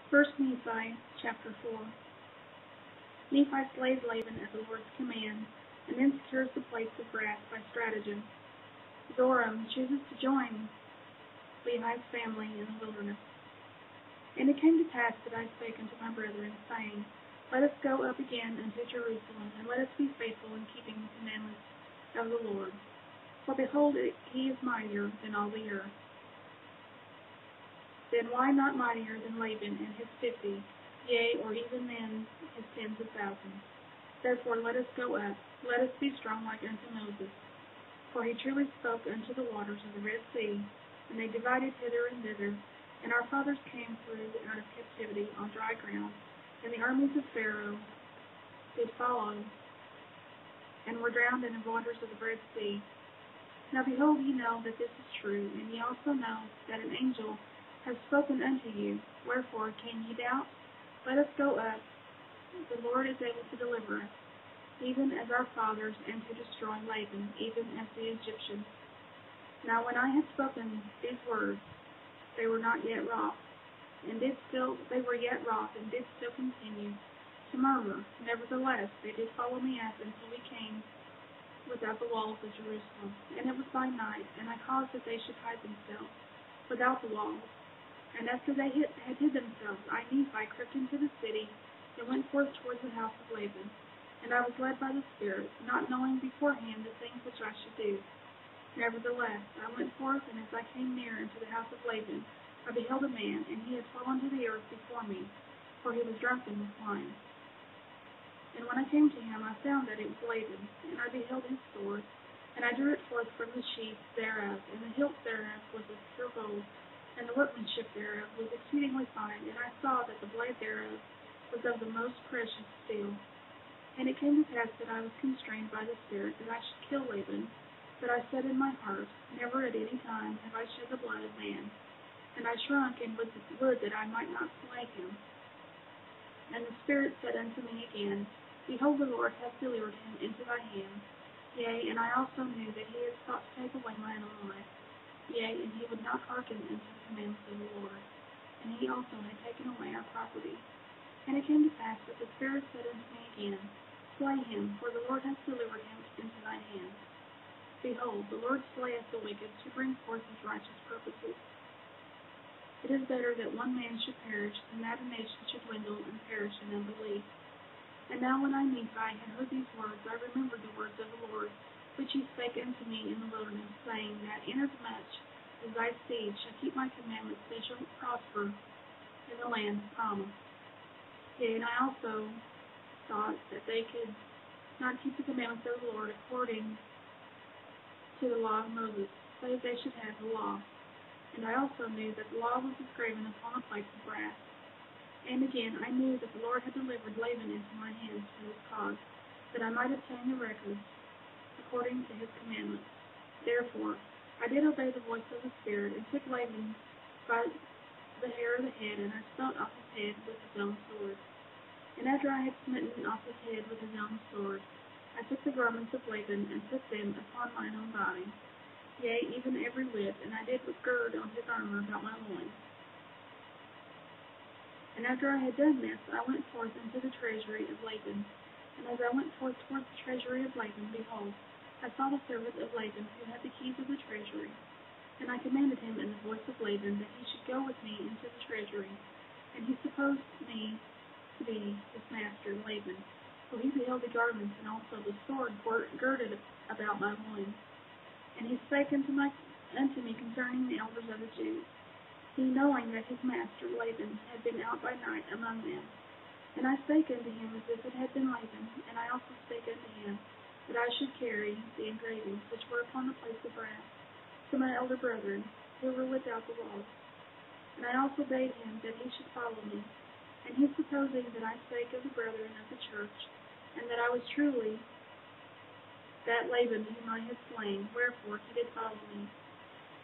1 Nephi chapter 4. Nephi slays Laban at the Lord's command, and then secures the plates of brass by stratagem. Joram chooses to join Lehi's family in the wilderness. And it came to pass that I spake unto my brethren, saying, Let us go up again unto Jerusalem, and let us be faithful in keeping the commandments of the Lord. For behold, he is mightier than all the earth. Then why not mightier than Laban and his 50, yea, or even then his tens of thousands? Therefore let us go up, let us be strong like unto Moses. For he truly spoke unto the waters of the Red Sea, and they divided hither and thither, and our fathers came through out of captivity on dry ground, and the armies of Pharaoh did follow, and were drowned in the waters of the Red Sea. Now behold, ye know that this is true, and ye also know that an angel has spoken unto you. Wherefore can ye doubt? Let us go up. The Lord is able to deliver us, even as our fathers, and to destroy Laban, even as the Egyptians. Now when I had spoken these words, they were not yet wroth, and did still continue to murmur. Nevertheless, they did follow me up until we came without the walls of Jerusalem. And it was by night, and I caused that they should hide themselves without the walls. And after they had hid themselves, I, Nephi, crept into the city, and went forth towards the house of Laban. And I was led by the Spirit, not knowing beforehand the things which I should do. Nevertheless, I went forth, and as I came near unto the house of Laban, I beheld a man, and he had fallen to the earth before me, for he was drunken with wine. And when I came to him, I found that it was Laban, and I beheld his sword, and I drew it forth from the sheath thereof, and the hilt thereof was of pure gold, and the workmanship thereof was exceedingly fine, and I saw that the blade thereof was of the most precious steel. And it came to pass that I was constrained by the Spirit that I should kill Laban, but I said in my heart, Never at any time have I shed the blood of man. And I shrunk and would that I might not slay him. And the Spirit said unto me again, Behold, the Lord hath delivered him into thy hand. Yea, and I also knew that he had sought to take away mine own life. Yea, and he would not hearken unto the commandments of the Lord. And he also had taken away our property. And it came to pass that the Spirit said unto me again, Slay him, for the Lord hath delivered him into thine hand. Behold, the Lord slayeth the wicked to bring forth his righteous purposes. It is better that one man should perish than that a nation should dwindle and perish in unbelief. And now when I, Nephi, had heard these words, I remembered the words of the Lord, which he spake unto me in the wilderness, saying that inasmuch as thy seed shall keep my commandments, they shall prosper in the land of promise. Yea, and I also thought that they could not keep the commandments of the Lord according to the law of Moses, save they should have the law. And I also knew that the law was engraven upon a plate of brass. And again I knew that the Lord had delivered Laban into my hands for this cause, that I might obtain the records according to his commandments. Therefore I did obey the voice of the Spirit, and took Laban by the hair of the head, and I smote off his head with his own sword. And after I had smitten off his head with his own sword, I took the garments of Laban, and put them upon mine own body, yea, even every whit, and I did gird on his armor about my loins. And after I had done this, I went forth into the treasury of Laban. And as I went forth toward the treasury of Laban, behold, I saw the servant of Laban, who had the keys of the treasury. And I commanded him in the voice of Laban that he should go with me into the treasury. And he supposed me to be his master, Laban, for he beheld the garments and also the sword girded about my loins. And he spake unto me concerning the elders of the Jews, he knowing that his master Laban had been out by night among them. And I spake unto him as if it had been Laban, and I also spake unto him that I should carry the engravings which were upon the plates of brass to my elder brethren, who were without the walls. And I also bade him that he should follow me. And he supposing that I spake of the brethren of the church, and that I was truly that Laban whom I had slain, wherefore he did follow me.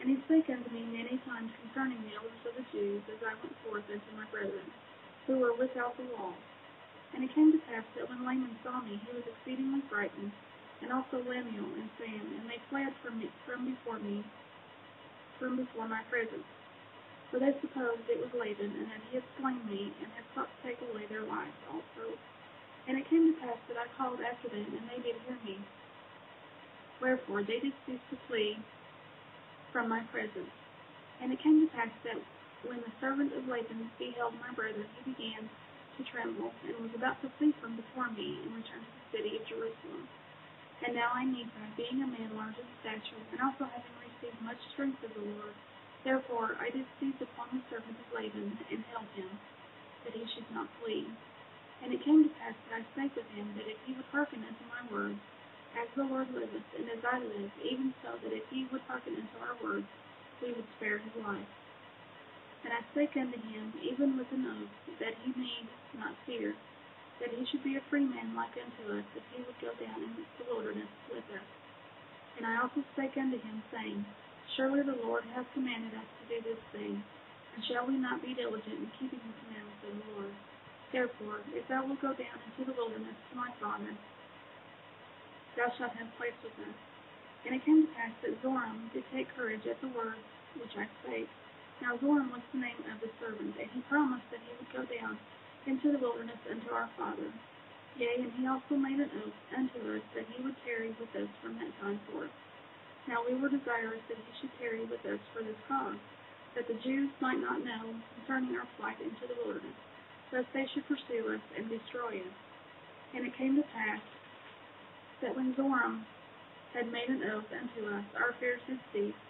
And he spake unto me many times concerning the elders of the Jews, as I went forth unto my brethren, who were without the walls. And it came to pass that when Laman saw me, he was exceedingly frightened, and also Lemuel and Sam, and they fled from before my presence. For they supposed it was Laban, and that he had slain me, and had sought to take away their lives also. And it came to pass that I called after them, and they did hear me. Wherefore they did cease to flee from my presence. And it came to pass that when the servant of Laban beheld my brother, he began to tremble, and was about to flee from before me, and return to the city of Jerusalem. And now I, Nephi, being a man large in stature, and also having received much strength of the Lord, therefore I did seize upon the servant of Laban, and held him, that he should not flee. And it came to pass that I spake with him, that if he would hearken unto my words, as the Lord liveth, and as I live, even so that if he would hearken unto our words, we would spare his life. And I spake unto him, even with an oath, that he need not fear, that he should be a free man like unto us, if he would go down into the wilderness with us. And I also spake unto him, saying, Surely the Lord hath commanded us to do this thing, and shall we not be diligent in keeping the commandments of the Lord? Therefore, if thou wilt go down into the wilderness to my father, thou shalt have place with us. And it came to pass that Zoram did take courage at the words which I spake. Now Zoram was the name of the servant, and he promised that he would go down into the wilderness unto our father. Yea, and he also made an oath unto us that he would tarry with us from that time forth. Now we were desirous that he should tarry with us for this cause, that the Jews might not know concerning our flight into the wilderness, lest they should pursue us and destroy us. And it came to pass that when Zoram had made an oath unto us, our fears did cease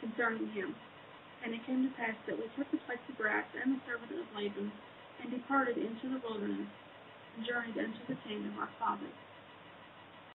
concerning him. And it came to pass that we took the place of brass and the servant of Laban, and departed into the wilderness, and journeyed unto the tent of our father.